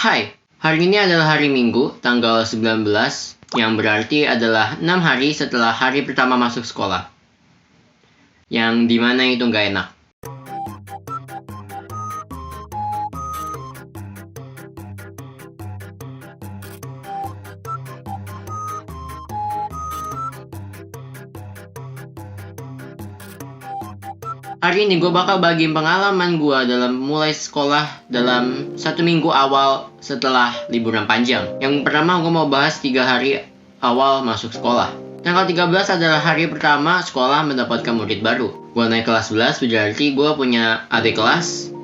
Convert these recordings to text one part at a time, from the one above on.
Hai, hari ini adalah hari Minggu, tanggal 19, yang berarti adalah 6 hari setelah hari pertama masuk sekolah. Yang dimana itu nggak enak. Hari ini gue bakal bagiin pengalaman gue dalam mulai sekolah dalam 1 minggu awal setelah liburan panjang. Yang pertama gue mau bahas 3 hari awal masuk sekolah. Tanggal 13 adalah hari pertama sekolah mendapatkan murid baru. Gue naik kelas 11 berarti gue punya adik kelas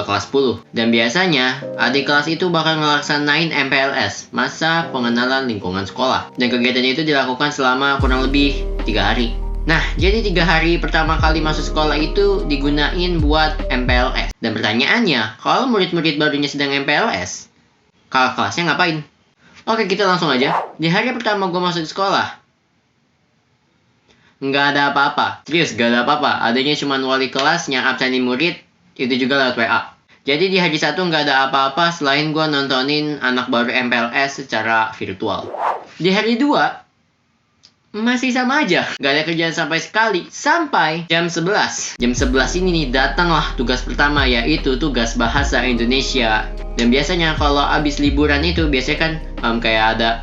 kelas 10. Dan biasanya adik kelas itu bakal ngelaksanain MPLS, masa pengenalan lingkungan sekolah. Dan kegiatan itu dilakukan selama kurang lebih 3 hari. Nah, jadi 3 hari pertama kali masuk sekolah itu digunain buat MPLS. Dan pertanyaannya, kalau murid-murid barunya sedang MPLS, kakak kelasnya ngapain? Oke, kita langsung aja. Di hari pertama gue masuk sekolah, nggak ada apa-apa. Serius, nggak ada apa-apa. Adanya cuma wali kelas yang absenin murid, itu juga lewat WA. Jadi di hari 1 nggak ada apa-apa selain gue nontonin anak baru MPLS secara virtual. Di hari 2, masih sama aja, gak ada kerjaan sampai sekali. Sampai jam 11. Jam 11 ini nih datanglah tugas pertama, yaitu tugas bahasa Indonesia. Dan biasanya kalau abis liburan itu biasanya kan kayak ada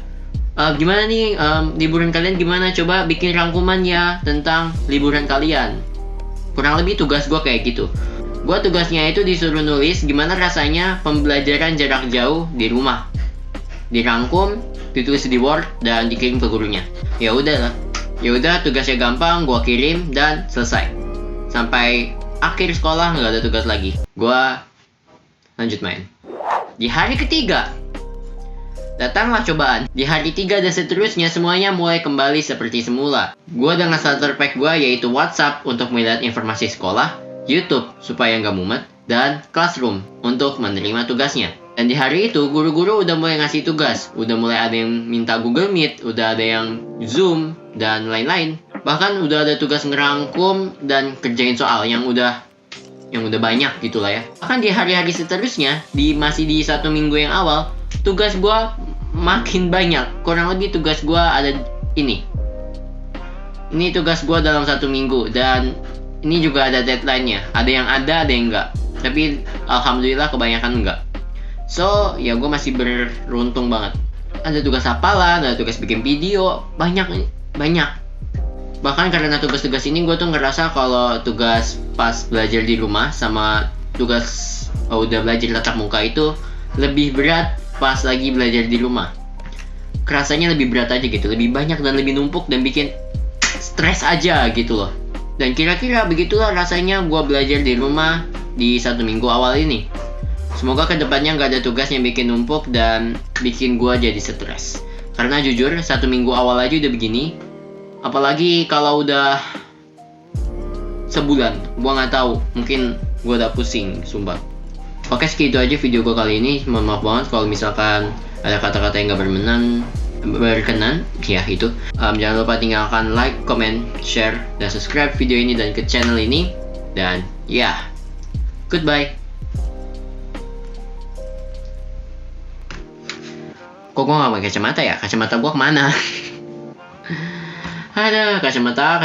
gimana nih liburan kalian gimana, coba bikin rangkuman ya tentang liburan kalian. Kurang lebih tugas gue kayak gitu. Gue tugasnya itu disuruh nulis gimana rasanya pembelajaran jarak jauh di rumah. Dirangkum, ditulis di Word dan dikirim ke gurunya. Ya udah, tugasnya gampang, gua kirim dan selesai. Sampai akhir sekolah nggak ada tugas lagi. Gua lanjut main. Di hari ketiga, datanglah cobaan. Di hari 3 dan seterusnya semuanya mulai kembali seperti semula. Gua dengan starter pack gua yaitu WhatsApp untuk melihat informasi sekolah, YouTube supaya nggak mumet, dan Classroom untuk menerima tugasnya. Dan di hari itu, guru-guru udah mulai ngasih tugas. Udah mulai ada yang minta Google Meet, udah ada yang Zoom, dan lain-lain. Bahkan udah ada tugas ngerangkum dan kerjain soal yang udah banyak gitu lah ya. Bahkan di hari-hari seterusnya, masih di 1 minggu yang awal, tugas gua makin banyak. Kurang lebih tugas gua ada ini. Ini tugas gua dalam 1 minggu, dan ini juga ada deadline-nya. Ada yang ada yang enggak. Tapi alhamdulillah kebanyakan enggak. So, ya gue masih beruntung banget. Ada tugas hafalan, ada tugas bikin video, banyak. Bahkan karena tugas-tugas ini gue tuh ngerasa kalau tugas pas belajar di rumah sama tugas udah belajar tatap muka itu lebih berat pas lagi belajar di rumah. Kerasanya lebih berat aja gitu, lebih banyak dan lebih numpuk dan bikin stres aja gitu loh. Dan kira-kira begitulah rasanya gue belajar di rumah di 1 minggu awal ini. Semoga kedepannya nggak ada tugas yang bikin numpuk dan bikin gue jadi stres. Karena jujur 1 minggu awal aja udah begini, apalagi kalau udah sebulan, gue nggak tahu. Mungkin gue udah pusing, sumpah. Oke, segitu aja video gue kali ini. Mohon maaf banget kalau misalkan ada kata-kata yang nggak berkenan, ya itu. Jangan lupa tinggalkan like, comment, share, dan subscribe video ini dan ke channel ini. Dan ya, goodbye. Kok gue gak pakai kacamata ya? Kacamata gue kemana? Ada kacamata.